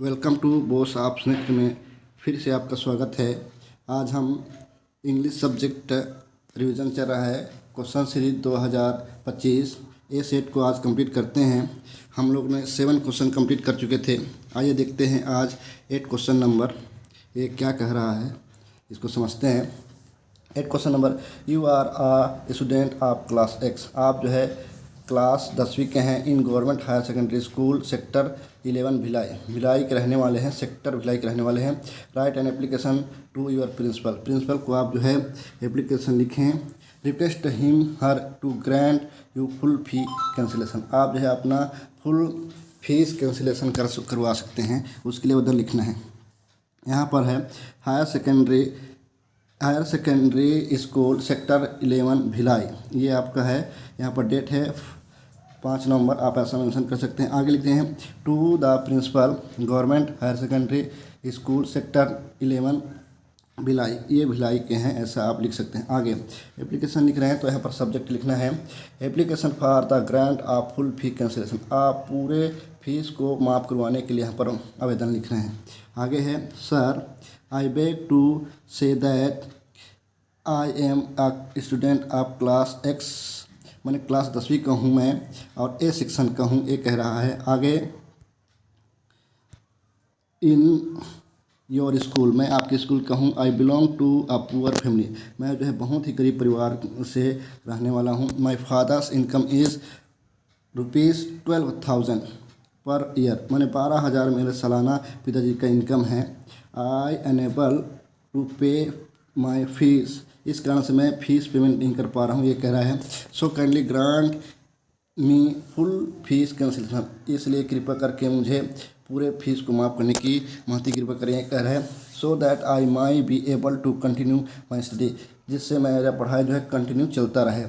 Welcome to Bose आप sniffed में फिर से आपका स्वागत है। आज हम इंग्लिश सब्जेक्ट रिवीजन चल रहा है। क्वेश्चन सीरीज 2025 ए सेट को आज कंप्लीट करते हैं। हम लोग ने 7 क्वेश्चन कंप्लीट कर चुके थे। आइए देखते हैं आज 8 क्वेश्चन नंबर ये क्या कह रहा है, इसको समझते हैं। 8 question number, you are a student of class X. आप जो है क्लास 10वीं के हैं in government higher secondary school sector 11 Bhilai के रहने वाले हैं। सेक्टर भिलाई के रहने वाले हैं। Write an application to your principal को आप जो है एप्लीकेशन लिखें। Request him her to grant you full fee cancellation. आप जो है अपना फुल फीस कैंसिलेशन करवा सकते हैं, उसके लिए उधर लिखना है। यहाँ पर है higher secondary school sector 11 Bhilai, ये आपका है। यहाँ पर डेट है 5 नवंबर, आप ऐसा मेंशन कर सकते हैं। आगे लिखते हैं to the principal government higher secondary school sector 11 Bhilai, ये भिलाई के हैं, ऐसा आप लिख सकते हैं। आगे एप्लीकेशन लिख रहे हैं तो यहाँ पर सब्जेक्ट लिखना है application for the grant of full fee cancellation. आप पूरे फीस को माफ़ करवाने के लिए यहाँ पर आवेदन लिख रहे हैं। आगे है sir I beg to say that I am a student of class X, मैंने क्लास 10वीं का हूँ मैं और ए सेक्शन का हूँ, ये कह रहा है। आगे इन योर स्कूल, मैं आपके स्कूल का हूँ। I belong to a poor family, मैं जो है बहुत ही गरीब परिवार से रहने वाला हूँ। My father's income is ₹12,000 per year, मैंने 12,000 मेरे सालाना पिताजी का इनकम है। आई अनेबल टू पे माई फीस, इस कारण से मैं फ़ीस पेमेंट नहीं कर पा रहा हूँ, ये कह रहा है। सो काइंडली ग्रांट मी फुल फीस कैंसिलेशन, इसलिए कृपया करके मुझे पूरे फीस को माफ़ करने की महती कृपा करें, कह रहा है। So that I may be able to continue my study, जिससे मेरा पढ़ाई जो है कंटिन्यू चलता रहे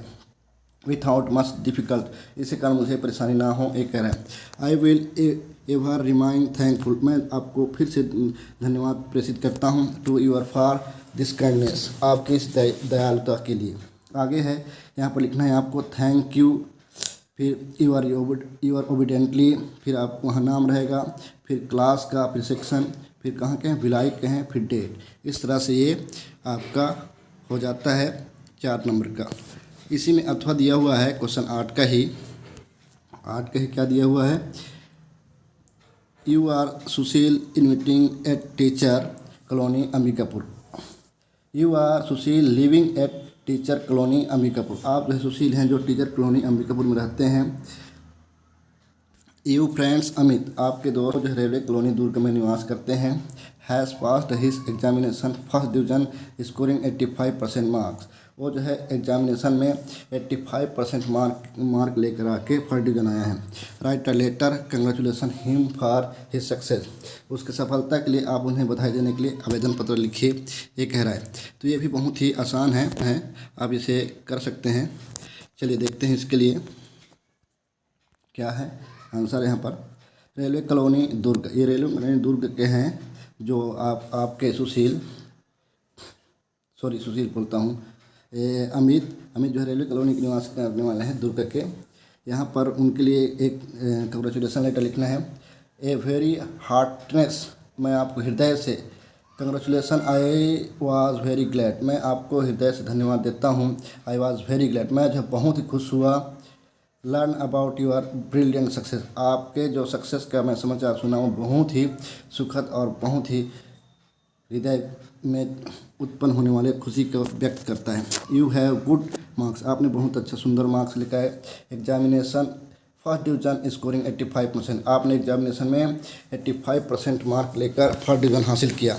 विथआउट मच डिफ़िकल्ट, इसी कारण मुझे परेशानी ना हो, ये कह रहा है। I will ever remain thankful, मैं आपको फिर से धन्यवाद प्रेषित करता हूँ to your for this kindness, आपकी इस दयालुता के लिए। आगे है यहाँ पर लिखना है आपको थैंक यू, फिर यूर ओबिडेंटली, फिर आपको वहाँ नाम रहेगा, फिर क्लास का, फिर सेक्शन, फिर कहाँ के हैं, भिलाई के हैं, फिर डेट। इस तरह से ये आपका हो जाता है 4 नंबर का। इसी में अथवा दिया हुआ है क्वेश्चन 8 का ही क्या दिया हुआ है, you are Sushil inviting at teacher colony Ambikapur. You are Sushil living at teacher colony Ambikapur, आप जो है सुशील हैं जो टीचर कॉलोनी अंबिकापुर में रहते हैं। यू फ्रेंड्स अमित, आपके दोस्त जो रेलवे कॉलोनी दुर्ग में निवास करते हैं। Has passed his examination first division scoring 85% marks, वो जो है एग्जामिनेशन में 85% मार्क लेकर आके फर्स्ट डिवीज़न आया है। Write a letter congratulation him for his success, उसकी सफलता के लिए आप उन्हें बधाई देने के लिए आवेदन पत्र लिखिए, ये कह रहा है। तो ये भी बहुत ही आसान है, आप इसे कर सकते हैं। चलिए देखते हैं इसके लिए क्या है आंसर। यहाँ पर रेलवे कॉलोनी दुर्ग, ये रेलवे कॉलोनी दुर्ग के हैं जो आपके सुशील बोलता हूँ, अमित जो है रेलवे कॉलोनी के निवास करने वाले हैं दुर्ग के। यहाँ पर उनके लिए एक कंग्रेचुलेसन लेटर लिखना है। ए वेरी हार्टनेस, मैं आपको हृदय से, congratulation I was very glad, मैं आपको हृदय से धन्यवाद देता हूँ। आई वॉज वेरी ग्लैड, मैं जो बहुत ही खुश हुआ। Learn about your brilliant success, आपके जो सक्सेस का मैं समाचार सुना वो बहुत ही सुखद और बहुत ही हृदय में उत्पन्न होने वाले खुशी को व्यक्त करता है। यू हैव गुड मार्क्स, आपने बहुत अच्छा सुंदर मार्क्स लिखा है। एग्जामिनेशन फर्स्ट डिवीज़न स्कोरिंग 85%, आपने एग्जामिनेशन में 85% मार्क लेकर फर्स्ट डिवीज़न हासिल किया।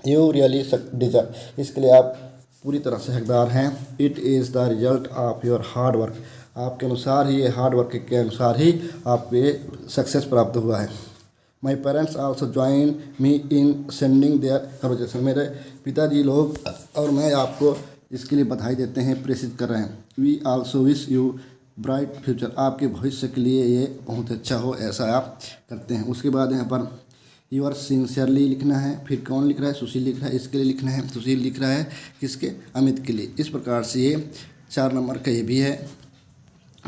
यू रियली डिजर्व, इसके लिए आप पूरी तरह से हकदार हैं। It is the result of your hard work, आपके अनुसार ही, हार्ड वर्क के अनुसार ही आपको ये सक्सेस प्राप्त हुआ है। My parents also join me in sending their congratulation, मेरे पिताजी लोग और मैं आपको इसके लिए बधाई देते हैं, प्रेषित कर रहे हैं। We also wish you bright future, आपके भविष्य के लिए ये बहुत अच्छा हो, ऐसा आप करते हैं। उसके बाद यहाँ पर यूर सिंसियरली लिखना है, फिर कौन लिख रहा है, सुशील लिख रहा है, इसके लिए लिखना है। सुशील लिख रहा है किसके, अमित के लिए। इस प्रकार से ये 4 नंबर का ये भी है।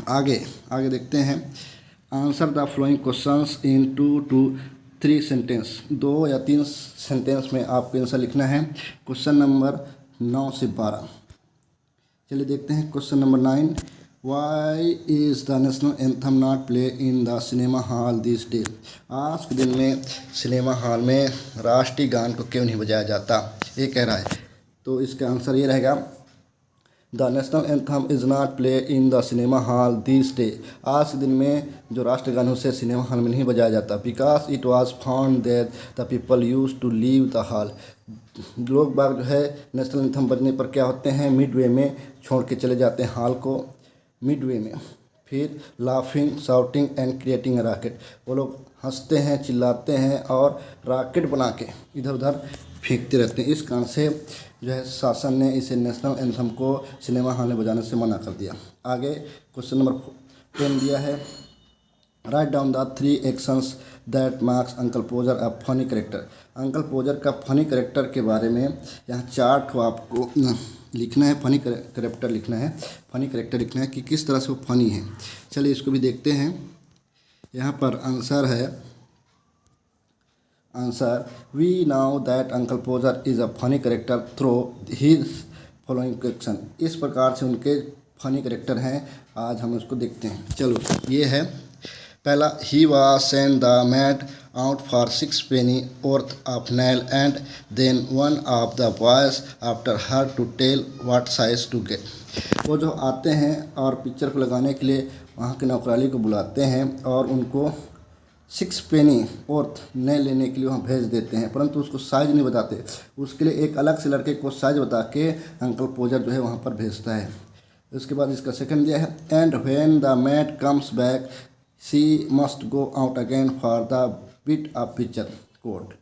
आगे देखते हैं। Answer the flowing questions in 2 to 3 sentence, 2 या 3 सेंटेंस में आपको आंसर लिखना है। क्वेश्चन नंबर 9 से 12। चलिए देखते हैं question number 9। Why is the national anthem not play in the cinema hall this day. आज के दिन में सिनेमा हॉल में राष्ट्रीय गान को क्यों नहीं बजाया जाता, ये कह रहा है। तो इसका आंसर ये रहेगा, the national anthem is not play in the cinema hall this day. आज के दिन में जो राष्ट्रीय गान उसे सिनेमा हॉल में नहीं बजाया जाता। Because it was found that the people use to leave the hall. लोग बाग जो है नेशनल एंथम बजने पर क्या होते हैं, मिडवे में छोड़ के चले जाते हैं हॉल को, मिडवे में। फिर laughing, shouting and creating a rocket. वो लोग हंसते हैं, चिल्लाते हैं और रॉकेट बना के इधर उधर फेंकते रहते हैं। इस कारण से जो है शासन ने इसे नेशनल एंथम को सिनेमा हॉल में बजाने से मना कर दिया। आगे क्वेश्चन नंबर 10 दिया है, write down the 3 actions that marks uncle Podger a funny character. Uncle Podger का फनी करेक्टर के बारे में यहाँ 4 ठो आपको लिखना है, फनी करेक्टर लिखना है। फनी करेक्टर लिखना है कि किस तरह से वो फनी है। चलिए इसको भी देखते हैं। यहाँ पर आंसर है, answer we now that uncle Podger is a funny character through his following action. इस प्रकार से उनके फनी करेक्टर हैं, आज हम उसको देखते हैं। चलो ये है पहला, he was send the mat out for 6 penny worth of nail and then one of the boys after her to tell what size to get। वो जो आते हैं और पिक्चर को लगाने के लिए वहाँ के नौकराली को बुलाते हैं और उनको 6 penny worth नेल लेने के लिए वहाँ भेज देते हैं, परंतु उसको साइज़ नहीं बताते। उसके लिए एक अलग से लड़के को साइज़ बता के अंकल पोजर जो है वहाँ पर भेजता है। उसके बाद इसका सेकंड दिया है, and when the mat comes back she must go out again for the bit of picture cord.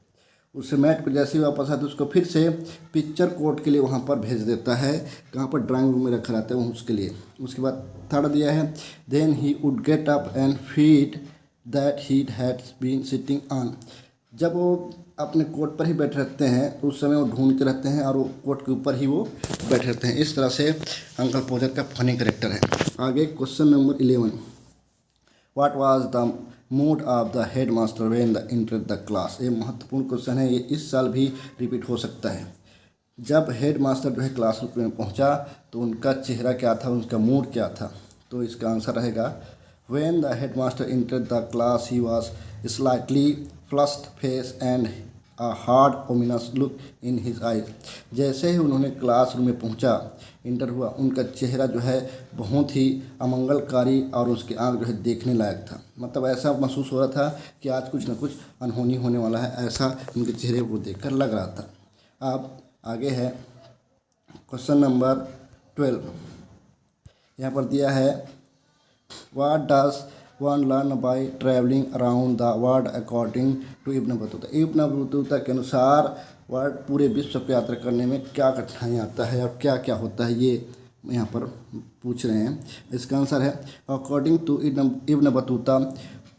उससे मैट पर जैसे ही वापस आते उसको फिर से पिक्चर कोड के लिए वहाँ पर भेज देता है, कहाँ पर ड्राइंग रूम में रखा रहता है उसके लिए। उसके बाद थर्ड दिया है, then he would get up and feed that he had been sitting on. जब वो अपने कोट पर ही बैठे रहते हैं तो उस समय वो ढूंढते रहते हैं और वो कोट के ऊपर ही वो बैठे रहते हैं। इस तरह से अंकल पोजर का फनी करेक्टर है। आगे question number 11, what was the mood off the head master when the entered the class. ये महत्वपूर्ण क्वेश्चन है, ये इस साल भी रिपीट हो सकता है। जब हेड मास्टर जो है क्लासरूम में पहुंचा तो उनका चेहरा क्या था, उनका मूड क्या था। तो इसका आंसर रहेगा, when the head master entered the class he was slightly flushed face and a hard ominous look in his eyes. जैसे ही उन्होंने क्लासरूम में पहुंचा, इंटर हुआ, उनका चेहरा जो है बहुत ही अमंगलकारी और उसकी आंख जो है देखने लायक था। मतलब ऐसा महसूस हो रहा था कि आज कुछ न कुछ अनहोनी होने वाला है, ऐसा उनके चेहरे को देखकर लग रहा था। अब आगे है क्वेश्चन नंबर 12। यहाँ पर दिया है, what does one learn by travelling around the world according to Ibn Battuta. Ibn Battuta के अनुसार वर्ल्ड पूरे विश्व को यात्रा करने में क्या कठिनाई आता है और क्या क्या होता है, ये यहाँ पर पूछ रहे हैं। इसका आंसर है, according to Ibn Battuta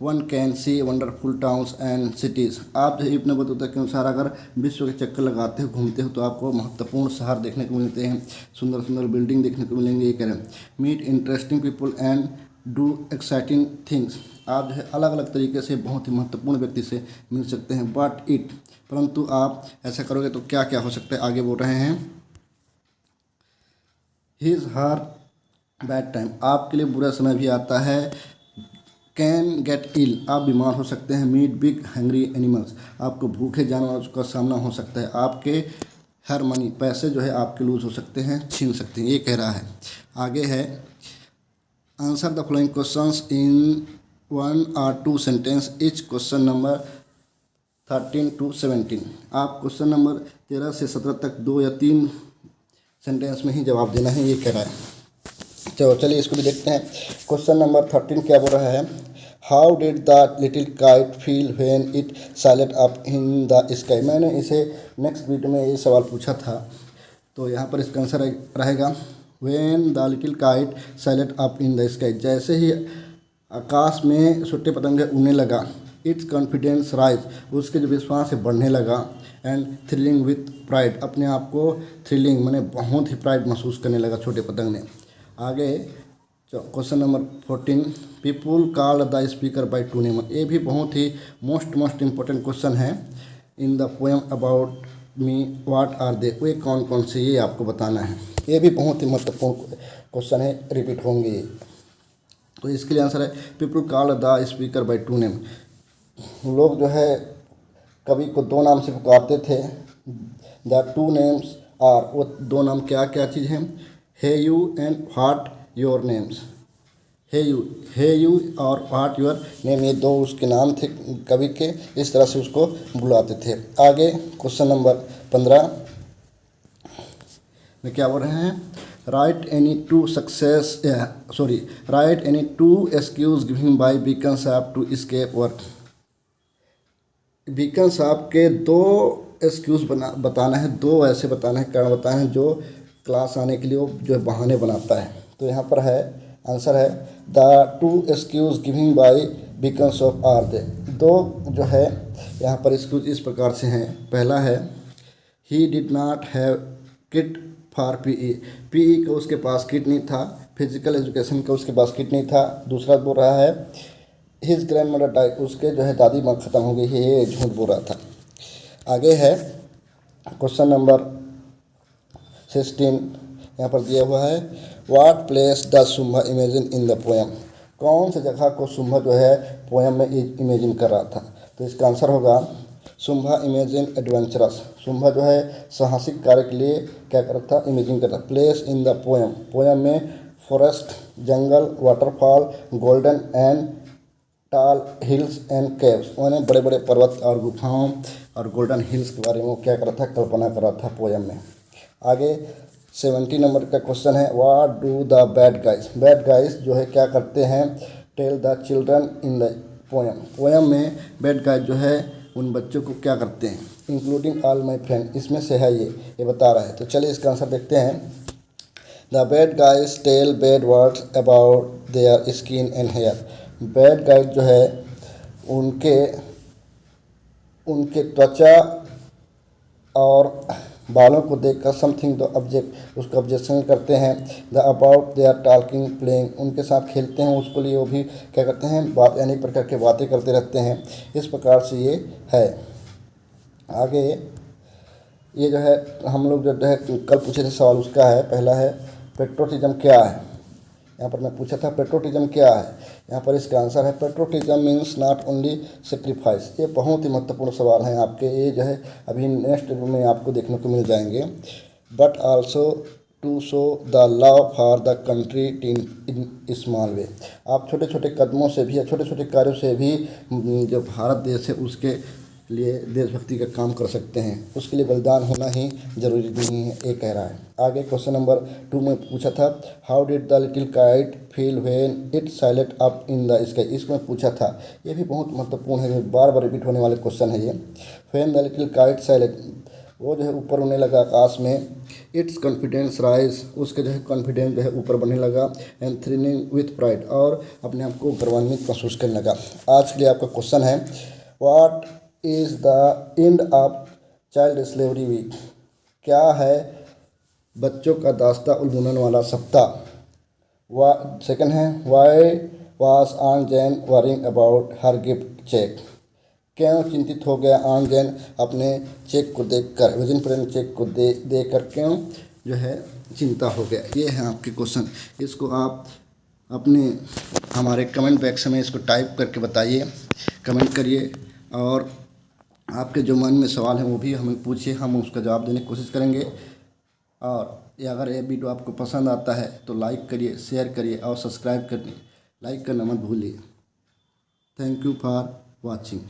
one can see wonderful towns and cities. आप जो इब्न बतूता के अनुसार अगर विश्व के चक्कर लगाते हो, घूमते हो, तो आपको महत्वपूर्ण शहर देखने को मिलते हैं, सुंदर सुंदर बिल्डिंग देखने को मिलेंगे, ये कह रहे हैं। Meet interesting people and do exciting things. आप जो है अलग अलग तरीके से बहुत ही महत्वपूर्ण व्यक्ति से मिल सकते हैं। बट इट, परंतु आप ऐसा करोगे तो क्या क्या हो सकता है, आगे बोल रहे हैं। हिज हर बैड टाइम, आपके लिए बुरा समय भी आता है। कैन गेट इल, आप बीमार हो सकते हैं। मीट बिग हैंग्री एनिमल्स, आपको भूखे जानवरों का सामना हो सकता है। आपके हर मनी, पैसे जो है आपके लूज हो सकते हैं, छीन सकते हैं, ये कह रहा है। आगे है, answer the following questions in 1 or 2 sentence each question number 13 to 17। आप क्वेश्चन नंबर 13 से 17 तक 2 या 3 सेंटेंस में ही जवाब देना है, ये कह रहा है। चलिए इसको भी देखते हैं। क्वेश्चन नंबर 13 क्या बोल रहा है, how did the little kite feel when it silent up in the sky. मैंने इसे नेक्स्ट वीडियो में ये सवाल पूछा था, तो यहाँ पर इसका आंसर रहेगा, when the little kite silent up in the sky. जैसे ही आकाश में छोटे पतंगे उड़ने लगा, इट्स कॉन्फिडेंस राइज, उसके जो विश्वास है बढ़ने लगा। एंड थ्रिलिंग विथ प्राइड, अपने आप को थ्रिलिंग माने बहुत ही प्राइड महसूस करने लगा छोटे पतंग ने। आगे question number 14 people call the speaker by two name. ये भी बहुत ही मोस्ट इम्पोर्टेंट क्वेश्चन है। In the poem about me what are they, वे कौन कौन से, ये आपको बताना है। ये भी बहुत ही महत्वपूर्ण क्वेश्चन है, रिपीट होंगे ये। तो इसके लिए आंसर है people call the speaker by two name. लोग जो है कवि को दो नाम से पुकारते थे। द टू नेम्स आर, वो दो नाम क्या क्या चीज़ हैं? Hey you and what your names. Hey you और व्हाट योर नेम, ये दो उसके नाम थे कवि के, इस तरह से उसको बुलाते थे। आगे क्वेश्चन नंबर 15 में क्या बोल रहे हैं? Write any two excuse giving by Beacon साहब टू एस्केप वर्क। बीकन साहब के दो एक्सक्यूज़ बताना है, दो ऐसे बताना है, कारण बताना है जो क्लास आने के लिए वो जो है बहाने बनाता है। तो यहाँ पर है आंसर है the two excuses giving by Beacons of are they. दो जो है यहाँ पर एक्सक्यूज इस प्रकार से हैं। पहला है he did not have kit for PE का उसके पास किट नहीं था, फिजिकल एजुकेशन का उसके पास किट नहीं था। दूसरा बोल रहा है हिज ग्रैंड मदर डाइड, उसके जो है दादी माँ ख़त्म हो गई है, ये झूठ बोल रहा था। आगे है क्वेश्चन नंबर 16, यहाँ पर दिया हुआ है what place the Shumbha imagine in the poem. कौन सी जगह को शुंभा जो है पोएम में इमेजिन कर रहा था? तो इसका आंसर होगा शुंभा इमेजिन एडवेंचरस। शुंभा जो है साहसिक कार्य के लिए क्या कर रहा था? इमेजिन कर रहा था। प्लेस इन द पोएम में forest, jungle, waterfall, golden and टाल हिल्स एंड केव्स, उन्होंने बड़े बड़े पर्वत और गुफाओं और गोल्डन हिल्स के बारे में वो क्या कर रहा था? कल्पना कर रहा था पोएम में। आगे 70 नंबर का क्वेश्चन है what do the bad guys. Bad guys जो है क्या करते हैं? Tell the children in the poem में बैड गाइज जो है उन बच्चों को क्या करते हैं? इंक्लूडिंग ऑल माई फ्रेंड, इसमें से है ये बता रहा है। तो चलिए इसका आंसर देखते हैं। The bad guys tell bad words about their skin and hair. Bad guys जो है उनके त्वचा और बालों को देखकर समथिंग द ऑब्जेक्ट, उसको ऑब्जेक्शन करते हैं। The about they are talking playing, उनके साथ खेलते हैं, उसको लिए वो भी क्या करते हैं? बात अनेक प्रकार की बातें करते रहते हैं। इस प्रकार से ये है। आगे ये जो है हम लोग जो है कल पूछे थे सवाल, उसका है पहला है पेट्रोटिज्म क्या है। यहाँ पर मैं पूछा था पेट्रोटिज्म क्या है। यहाँ पर इसका आंसर है patriotism means not only sacrifice. ये बहुत ही महत्वपूर्ण सवाल हैं आपके, ये जो है अभी नेक्स्ट में आपको देखने को मिल जाएंगे। But also to show the love for the country in small way. आप छोटे छोटे कदमों से भी या छोटे छोटे कार्यों से भी जो भारत देश है उसके लिए देशभक्ति का काम कर सकते हैं, उसके लिए बलिदान होना ही जरूरी नहीं है, ये कह रहा है। आगे क्वेश्चन नंबर 2 में पूछा था how did the little kite feel when it silent up in the sky. इसमें पूछा था, ये भी बहुत महत्वपूर्ण है, बार बार रिपीट होने वाले क्वेश्चन है ये। When the little kite silent, वो जो है ऊपर उड़ने लगा आकाश में। इट्स कॉन्फिडेंस राइज, उसके जो है कॉन्फिडेंस जो है ऊपर बढ़ने लगा। एंड थ्रिलिंग विथ प्राइड, और अपने आप को गर्वान्वित महसूस करने लगा। आज के लिए आपका क्वेश्चन है what is the end of child slavery week. क्या है बच्चों का दास्ता उन्मूलन वाला सप्ताह। सेकंड है why was Ann Jane worrying about her gift cheque. क्यों चिंतित हो गया आन जैन अपने चेक को देखकर, विजन प्रेजेंट चेक को देखकर क्यों जो है चिंता हो गया। ये है आपके क्वेश्चन। इसको आप अपने हमारे कमेंट बॉक्स में इसको टाइप करके बताइए, कमेंट करिए, और आपके जो मन में सवाल हैं वो भी हमें पूछिए, हम उसका जवाब देने की कोशिश करेंगे। और अगर ये वीडियो आपको पसंद आता है तो लाइक करिए, शेयर करिए और सब्सक्राइब करिए, लाइक करना मत भूलिए। Thank you for watching.